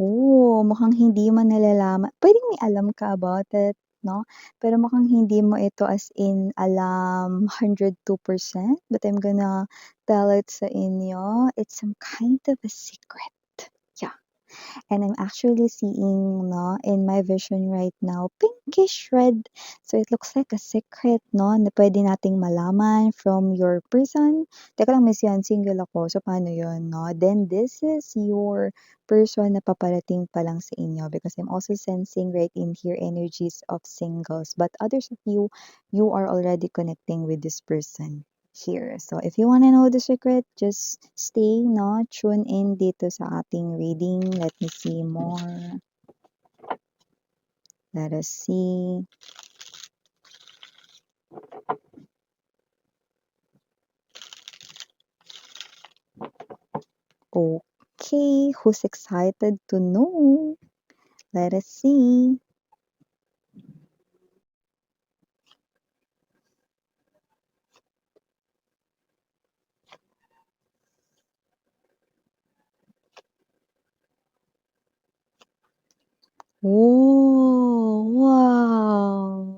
Oh, mukhang hindi mo nalalaman puwedeng may alam ka about it, 'no? Pero mukhang hindi mo ito as in alam 102%, but I'm gonna tell it sa inyo. It's some kind of a secret. Yeah. And I'm actually seeing, no, in my vision right now, pinkish red. So it looks like a secret, no, na pwede nating malaman from your person. Teka lang, Miss Yan, single ako. So paano yun, no? Then this is your person na paparating pa lang sa inyo because I'm also sensing right in here energies of singles. But others of you, you are already connecting with this person here. So if you want to know the secret, just stay, no? Tune in dito sa ating reading. Let me see more. Let us see. Okay, who's excited to know? Let us see. Oh, wow!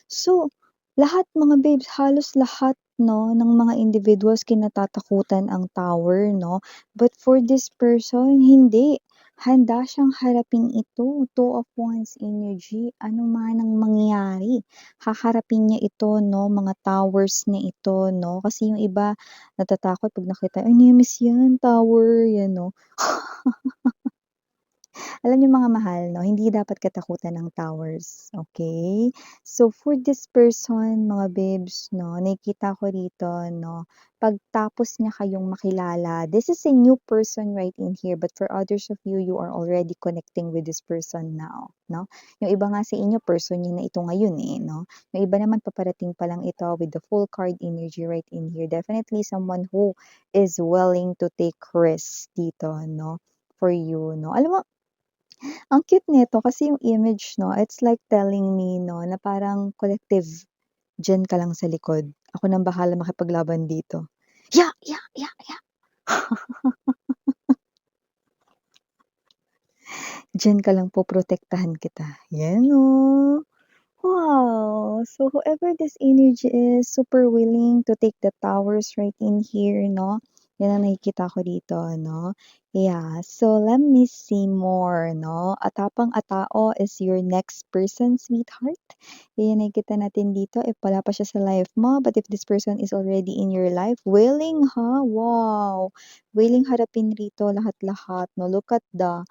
So, lahat mga babes, halos lahat 'no, ng mga individuals kinatatakutan ang tower 'no, but for this person hindi. Handa siyang harapin ito, Two of Wands energy, ano man ang mangyari, haharapin niya ito 'no, mga towers na ito 'no. Kasi yung iba natatakot 'pag nakita, "Ay, Nemesis yan, tower," yan 'no. Alam niyo mga mahal 'no, hindi dapat katakutan ng towers, okay? So for this person mga babes 'no, nakikita ko rito 'no, pagtapos niya kayong makilala, this is a new person right in here, but for others of you, you are already connecting with this person now 'no. Yung iba nga sa inyo person niyo na ito ngayon, eh, 'no. Yung iba naman paparating pa lang ito with the full card energy right in here. Definitely someone who is willing to take risks dito 'no, for you 'no. Alam mo ang cute nito kasi yung image 'no, it's like telling me 'no, na parang collective, "Diyan ka lang sa likod, ako ng bahala makipaglaban dito." Ya! Ya! Ya! Ya! "Diyan ka lang, poprotektahan kita." 'Yan oh. Wow! So whoever this energy is, super willing to take the towers right in here 'no, 'yan ang nakikita ko dito 'no. Yeah, so let me see more 'no. Atapang-atao is your next person, sweetheart. Yan nakikita natin dito if wala pa siya sa life mo, but if this person is already in your life, willing ha, wow! Willing harapin rito lahat-lahat 'no. Look at the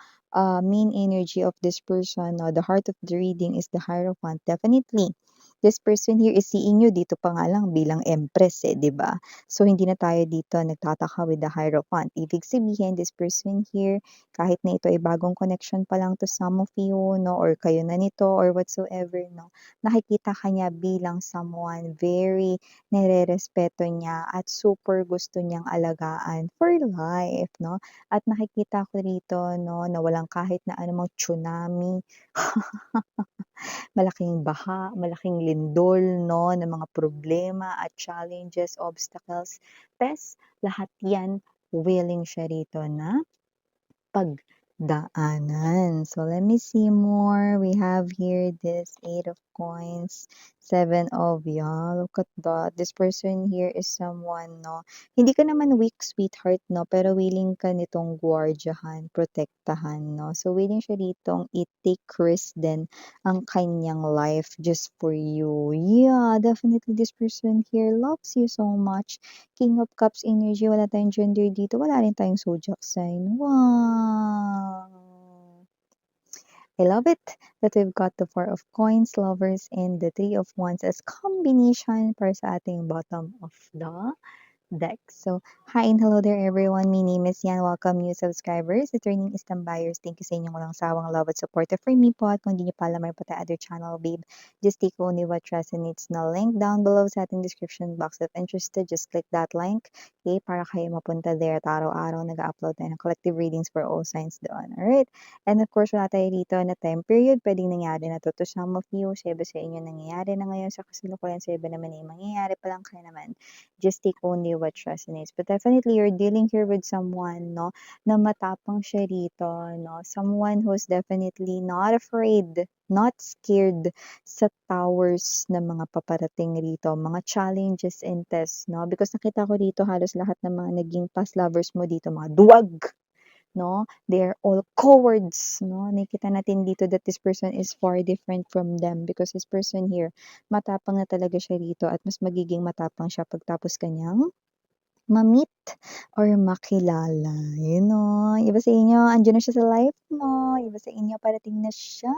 main energy of this person, no, the heart of the reading is the Hierophant. Definitely, this person here is seeing you dito pa nga lang bilang Empress eh, 'di ba? So hindi na tayo dito nagtataka with the Hierophant. Ibig sabihin, this person here, kahit na ito ay bagong connection pa lang to some of you, no, or kayo na nito or whatsoever, no, nakikita ka niya bilang someone very nirerespeto niya at super gusto niyang alagaan for life, no? At nakikita ko rito 'no, na walang kahit na anumang tsunami, malaking baha, malaking lindol 'no, ng mga problema at challenges, obstacles, lahat 'yan willing siya rito na pagdaanan. So let me see more. We have here this 8 of Coins, 7 of Look at that. This person here is someone, no? Hindi ka naman weak, sweetheart, no? Pero willing ka nitong guardyahan, protektahan, no? So willing siya ditong i-take risk din ang kanyang life just for you. Yeah, definitely this person here loves you so much. King of Cups energy, wala tayong gender dito, wala rin tayong zodiac sign. Wow! I love it that we've got the Four of Coins, Lovers, and the Three of Wands as combination para sa ating bottom of the deck. So, hi and hello there everyone. My name is Yan. Welcome new subscribers, returning Istam buyers. Thank you sa inyong walang sawang love at support for me po. At kung hindi niyo pa alam, may pata other channel, babe. Just take only what resonates na link down below sa ating description box. If interested, just click that link. Okay, para kayo mapunta there at araw-araw nag-upload tayo ng collective readings for all signs doon. Alright? And of course, wala tayo dito na time period. Pwedeng nangyari na to some of you. Sa iba sa inyo nangyayari na ngayon sa kasalukuyan. Sa iba naman ay mangyayari pa lang kaya naman. Just take only what resonates. But definitely, you're dealing here with someone, no, na matapang siya rito, no? Someone who's definitely not afraid, not scared sa towers na mga paparating rito, mga challenges and tests, no? Because nakita ko dito halos lahat ng mga naging past lovers mo dito, mga duwag, no? They're all cowards, no? Nakikita natin dito that this person is far different from them because this person here, matapang na talaga siya rito at mas magiging matapang siya pagtapos kanyang ma-meet or makilala, yun 'no. Iba sa inyo, andiyan na siya sa life mo, iba sa inyo parating na siya,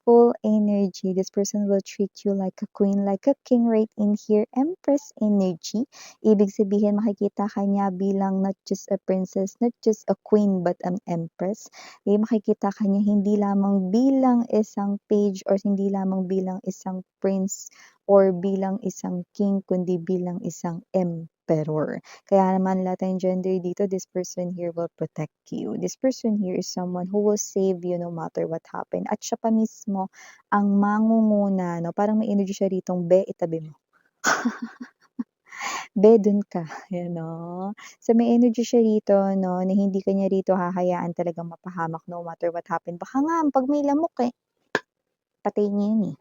full energy. This person will treat you like a queen, like a king right in here, Empress energy. Ibig sabihin makikita ka niya bilang not just a princess, not just a queen, but an empress. Makikita ka niya hindi lamang bilang isang page or hindi lamang bilang isang prince or bilang isang king, kundi bilang isang emperor. Kaya naman lahat ng gender dito, this person here will protect you. This person here is someone who will save you no matter what happen. At siya pa mismo ang mangunguna, no? Parang may energy siya ritong, be, itabi mo. Be, dun ka, you know? So may energy siya rito, no, na hindi ka niya rito hahayaan talagang mapahamak no matter what happen. Baka nga, pag may lamok eh, patay niya yun eh.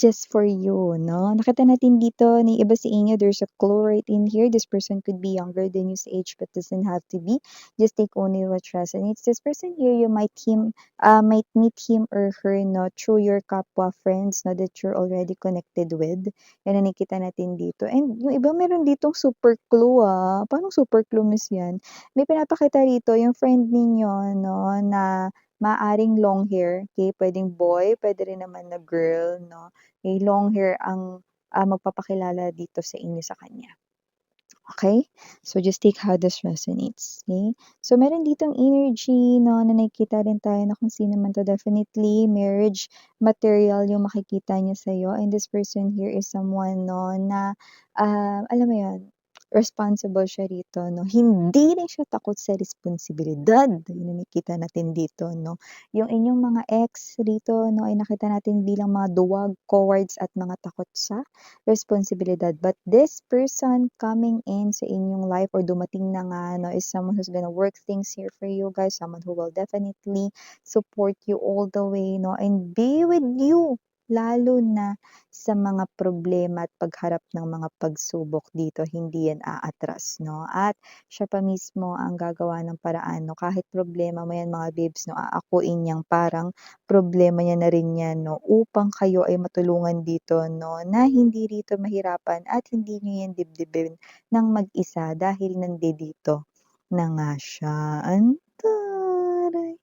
Just for you, no? Nakita natin dito ni iba sa inyo, there's a clue right in here. This person could be younger than you sa age but doesn't have to be. Just take only what resonates. This person here, you might meet him or her, no, through your kapwa friends, no, that you're already connected with. Yan ang nakita natin dito. And yung iba meron ditong super clue, ah. Paano super clue, miss yan? May pinapakita rito, yung friend ninyo, no, na maaring long hair, okay? Pwedeng boy, pwede rin naman na girl, no? Eh, long hair ang magpapakilala dito sa inyo sa kanya. Okay? So, just take how this resonates. Okay? So, meron ditong energy, no, na nakikita rin tayo na kung sino man to. Definitely, marriage material yung makikita niya sa'yo. And this person here is someone, no, na, alam mo yan, responsible siya rito, no. Hindi rin siya takot sa responsibilidad. Yun ang nakikita natin dito, no. Yung inyong mga ex rito, no, ay nakita natin bilang mga duwag, cowards, at mga takot sa responsibilidad. But this person coming in sa inyong life or dumating na nga, no, is someone who's gonna work things here for you guys, someone who will definitely support you all the way, no, and be with you, lalo na sa mga problema at pagharap ng mga pagsubok dito, hindi yan aatras, no? At siya pa mismo ang gagawa ng paraan, no? Kahit problema mo yan, mga babes, no, aakuin niyang parang problema niya na rin yan, no, upang kayo ay matulungan dito, no, na hindi rito mahirapan at hindi niyo yan dibdibin ng mag-isa dahil nandito na nga siya. Antaray!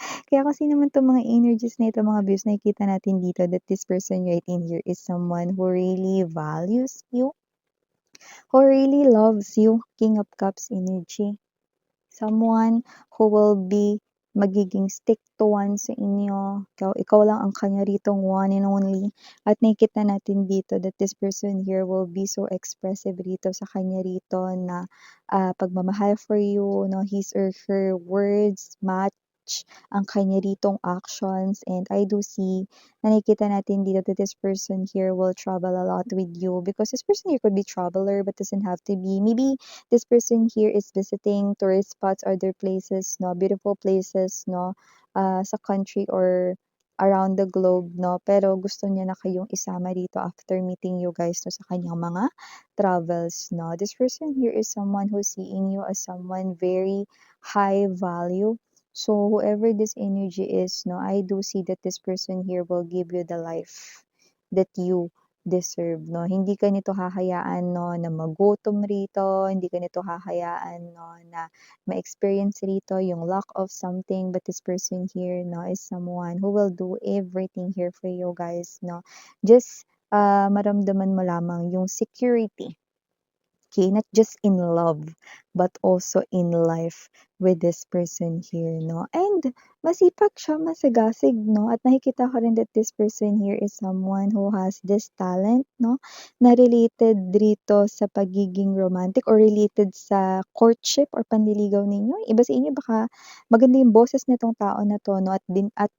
Kaya kasi naman 'tong mga energies na ito, mga views, nakikita natin dito that this person right in here is someone who really values you, who really loves you. King of Cups energy. Someone who will be magiging stick to one sa inyo. Ikaw lang ang kanya ritong one and only. At nakikita natin dito that this person here will be so expressive rito sa kanya rito na pagmamahal for you, no, his or her words match ang kanya ritong actions. And I do see na nakikita natin dito that this person here will travel a lot with you because this person here could be traveler but doesn't have to be. Maybe this person here is visiting tourist spots, other places, no, beautiful places, no, sa country or around the globe, no, pero gusto niya na kayong isama dito after meeting you guys, no, sa kanyang mga travels, no. This person here is someone who's seeing you as someone very high value. So whoever this energy is, no, I do see that this person here will give you the life that you deserve, no? Hindi ka nito hahayaan, no, na magutom rito, hindi ka nito hahayaan, no, na ma-experience rito yung lack of something, but this person here, no, is someone who will do everything here for you guys, no? Just maramdaman mo lamang yung security. Okay, not just in love, but also in life with this person here, no? And masipag siya, masagasig, no? At nakikita ko rin that this person here is someone who has this talent, no? Na related dito sa pagiging romantic or related sa courtship or panliligaw ninyo. Iba sa inyo, baka maganda yung boses nitong tao na to, no? At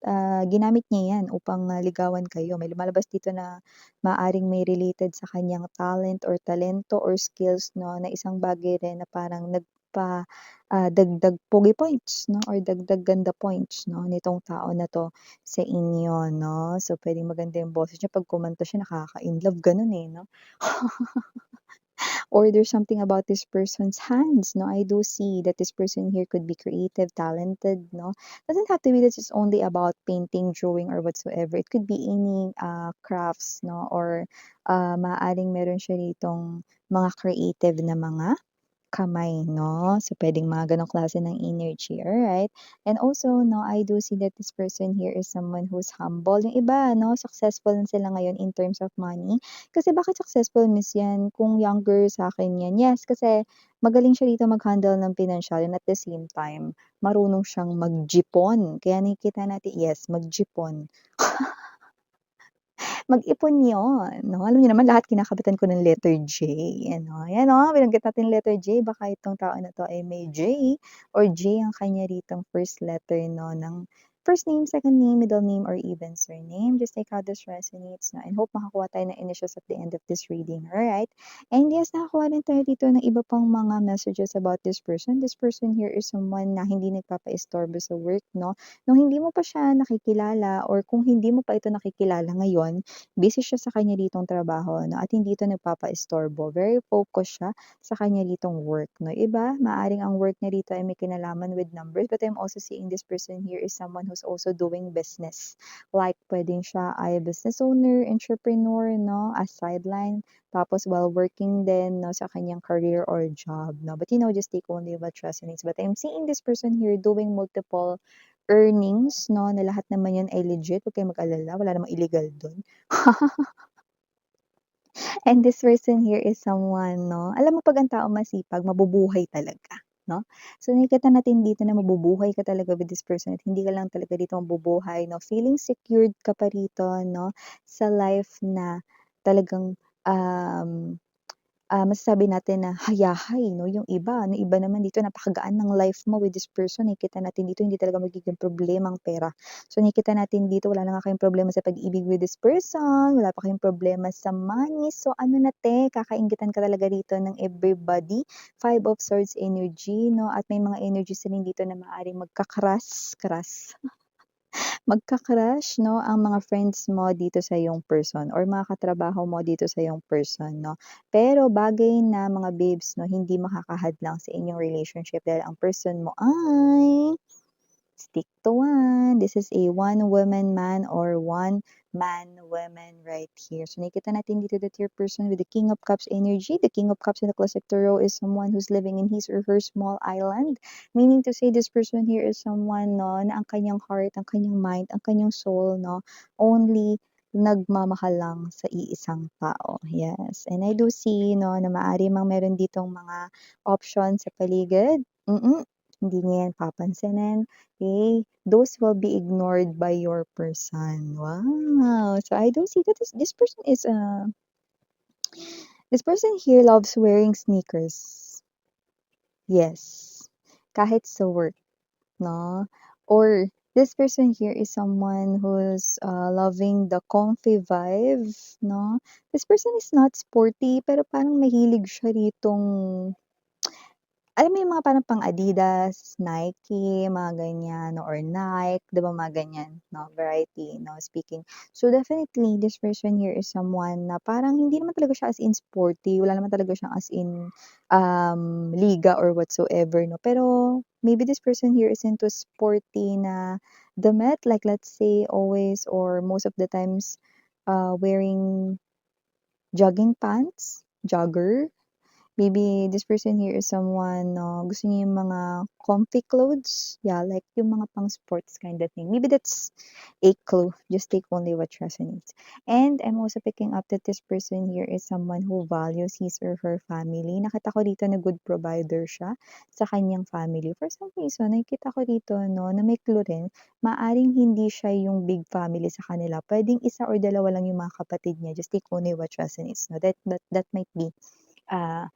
ginamit niya yan upang ligawan kayo. May lumalabas dito na maaring may related sa kanyang talent or talento or skills, no? Na isang bagay rin na parang dagdag pogi points 'no or dagdag ganda points 'no nitong tao na 'to sa inyo 'no. So, puwedeng maganda yung boses niya 'pag kumanta siya nakaka-inlove gano'n, eh, 'no. Or there's something about this person's hands 'no. I do see that this person here could be creative, talented 'no. Doesn't have to be that it's only about painting, drawing, or whatsoever. It could be any, crafts 'no or, maaaring meron siya ditong mga creative na mga kamay 'no. So, puwedeng mga gano'ng klase ng energy, alright? And also 'no, I do see that this person here is someone who's humble. Yung iba 'no, successful na sila ngayon in terms of money. Kasi bakit successful Miss yan, kung younger sa'kin yan, yes, kasi magaling siya dito mag-handle ng pinansiyal and at the same time, marunong siyang magjipon. Kaya nakikita natin yes, magjipon. Mag-ipon 'yon, 'no? Alam niyo naman lahat kinakapitan ko ng letter J, ano. Ayan, oh, binanggit natin letter J, baka itong tao na 'to ay may J or J ang kanya ritong first letter 'no, ng first name, second name, middle name, or even surname. Just take how this resonates 'no, and hope makakuha tayo ng initials at the end of this reading, alright? And yes, nakakuha din tayo dito ng iba pang mga messages about this person. This person here is someone na hindi nagpapaistorbo sa work 'no. Nung hindi mo pa siya nakikilala or kung hindi mo pa ito nakikilala ngayon, busy siya sa kanya ditong trabaho 'no, at hindi ito nagpapaistorbo. Very focused siya sa kanya ditong work 'no. Iba, maaaring ang work niya dito ay may kinalaman with numbers, but I'm also seeing this person here is someone who's also doing business. Like puwedeng siya ay business owner, entrepreneur 'no, as sideline, tapos while working din 'no, sa kanyang career or job 'no. But just take only what resonates. But I'm seeing this person here doing multiple earnings 'no, na lahat naman 'yan ay legit, huwag kayong mag-alala, wala namang illegal do'n. And this person here is someone 'no, alam mo 'pag ang tao masipag mabubuhay talaga 'no. So nakikita natin dito na mabubuhay ka talaga with this person at hindi ka lang talaga dito mabubuhay 'no, feeling secured ka pa rito 'no, sa life na talagang, um masasabi natin na hayahay 'no, yung iba naman dito napakagaan ng life mo with this person, nakikita natin dito hindi talaga magiging problema ang pera. So nakikita natin dito wala na nga kayong problema sa pag-ibig with this person, wala pa kayong problema sa money, so ano na 'te, kakainggitan ka talaga dito ng everybody. Five of Swords energy 'no, at may mga energies rin dito na maaaring magka-crush 'no, ang mga friends mo dito sa iyong person or mga katrabaho mo dito sa iyong person 'no. Pero bagay na mga babes 'no, hindi makakahadlang sa inyong relationship dahil ang person mo ay stick to one. This is a one woman man or one man woman right here. So nakikita natin dito that your person with the King of Cups energy, the King of Cups in the classic tarot is someone who's living in his or her small island. Meaning to say this person here is someone no, na ang kanyang heart, ang kanyang mind, ang kanyang soul no, only nagmamahal lang sa iisang tao. Yes. And I do see no, na maaari mang meron ditong mga options sa paligid. Hindi niya yan papansinin. Okay, those will be ignored by your person. Wow! So I do see that this person here loves wearing sneakers. Yes, kahit sa work, no? Or this person here is someone who's loving the comfy vibe, no? This person is not sporty, pero parang mahilig siya ritong alam mo yung mga parang pang Adidas, Nike, mga ganyan or Nike, 'di ba mga ganyan 'no, variety 'no, speaking. So definitely this person here is someone na parang hindi naman talaga siya as in sporty, wala naman talaga siyang as in, liga or whatsoever 'no. Pero maybe this person here is into sporty na damit, like let's say always or most of the times, wearing jogging pants, jogger. Maybe this person here is someone, gusto niya yung mga comfy clothes. Yeah, like yung mga pang sports kind of thing. Maybe that's a clue. Just take only what resonates. And I'm also picking up that this person here is someone who values his or her family. Nakita ko dito na good provider siya sa kanyang family. For some reason, nakikita ko dito, no, na may clue rin. Maaring hindi siya yung big family sa kanila. Pwedeng isa or dalawa lang yung mga kapatid niya. Just take only what resonates. No? That might be uh,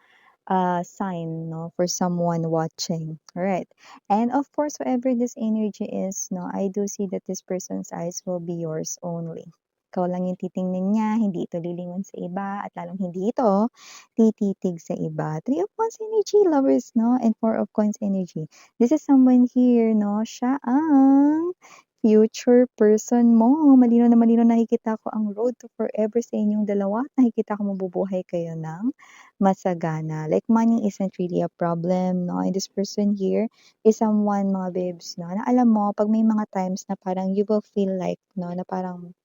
sign, no, for someone watching. All right. And of course, whatever this energy is, no, I do see that this person's eyes will be yours only. Ikaw lang yung titingnan niya, hindi ito lilingon sa iba, at lalong hindi ito tititig sa iba. Three of Wands energy, lovers, no? And Four of Coins energy. This is someone here, no? Siya ang future person mo. Malino na malino nakikita ko ang road to forever sa inyong dalawa. Nakikita ko mabubuhay kayo ng masagana. Like money isn't really a problem, no? And this person here is someone, mga babes, no? Na alam mo, pag may mga times na parang you will feel like, no, na parang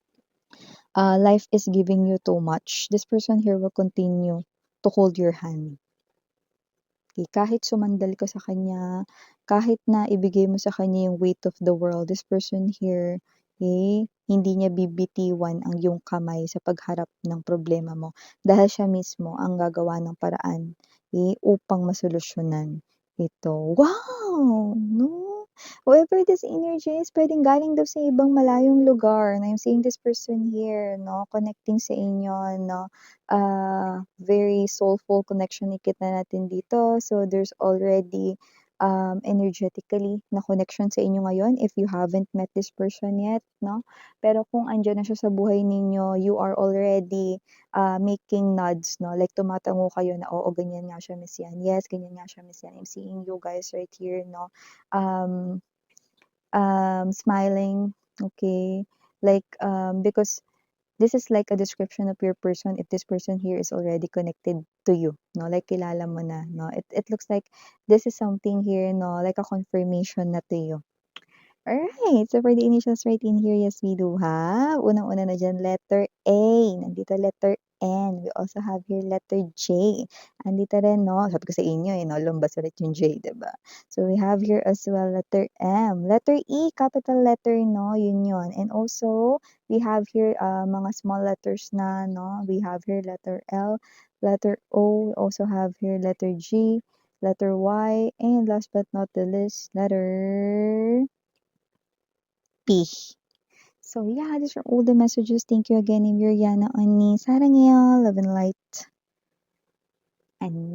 life is giving you too much, this person here will continue to hold your hand. Okay, kahit sumandal ka sa kanya, kahit na ibigay mo sa kanya yung weight of the world, this person here, okay, hindi niya bibitiwan ang iyong kamay sa pagharap ng problema mo dahil siya mismo ang gagawa ng paraan, okay, upang masolusyonan ito. Wow! No? Whoever this energy is, pwedeng galing daw sa ibang malayong lugar. And I'm seeing this person here, no, connecting sa inyo, no, very soulful connection nakita natin dito. So there's already energetically na connection sa inyo ngayon if you haven't met this person yet, no? Pero kung andyan na siya sa buhay ninyo, you are already making nods, no? Like tumatango kayo na, oo, ganyan nga siya, Miss Yan. Yes, ganyan nga siya, Miss Yan. I'm seeing you guys right here, no? Um, Smiling, okay? Like, because this is like a description of your person if this person here is already connected to you, no? Like, kilala mo na, no? It looks like this is something here, no? Like a confirmation na to you. Alright, so for the initials right in here, yes, we do have. Unang-una na dyan, letter A. Nandito letter N. We also have here letter J. Andito rin, no? Sabi ko sa inyo, no? Lumbas ulit yung J, diba? So we have here as well letter M. Letter E, capital letter, no? Yun yun. And also, we have here mga small letters na, no? We have here letter L, letter O. We also have here letter G, letter Y, and last but not the least, letter P. So yeah, these are all the messages. Thank you again, Miriana, Oni, Sarangaya, Love and Light, and